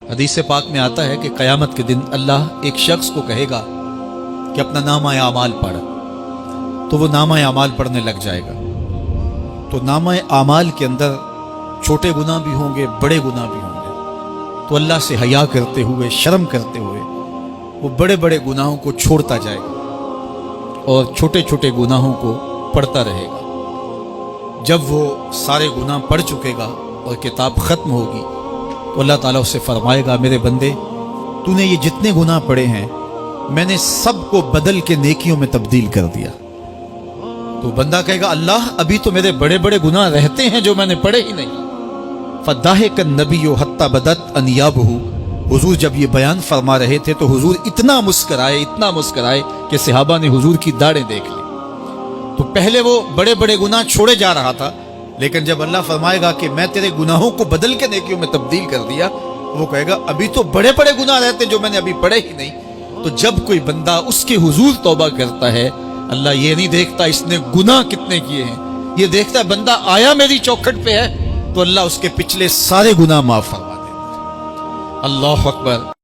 हदीस पाक में आता है कि क़यामत के दिन अल्लाह एक शख्स को कहेगा कि अपना नामा आमाल पढ़, तो वो नामा आमाल पढ़ने लग जाएगा। तो नामा आमाल के अंदर छोटे गुनाह भी होंगे, बड़े गुनाह भी होंगे। तो अल्लाह से हया करते हुए, शर्म करते हुए वो बड़े बड़े गुनाहों को छोड़ता जाएगा और छोटे छोटे गुनाहों को पढ़ता रहेगा। जब वो सारे गुनाह पढ़ चुकेगा और किताब ख़त्म होगी तो अल्लाह ताला उससे फरमाएगा, मेरे बंदे, तूने ये जितने गुनाह पढ़े हैं मैंने सबको बदल के नेकियों में तब्दील कर दिया। तो बंदा कहेगा, अल्लाह, अभी तो मेरे बड़े बड़े गुनाह रहते हैं जो मैंने पढ़े ही नहीं। फदाहिक नबी हत्ता बदत अनियाबहू। हुजूर जब ये बयान फरमा रहे थे तो हुजूर इतना मुस्कराए कि सहाबा ने हुजूर की दाढ़ें देख ली। तो पहले वो बड़े बड़े गुनाह छोड़े जा रहा था, लेकिन जब अल्लाह फरमाएगा कि मैं तेरे गुनाहों को बदल के नेकियों में तब्दील कर दिया, वो कहेगा, अभी तो बड़े बड़े गुनाह रहते जो मैंने अभी पढ़े ही नहीं। तो जब कोई बंदा उसके हुजूर तौबा करता है, अल्लाह ये नहीं देखता इसने गुनाह कितने किए हैं, ये देखता है बंदा आया मेरी चौखट पे है, तो अल्लाह उसके पिछले सारे गुनाह माफ फरमा देता है। अल्लाह अकबर।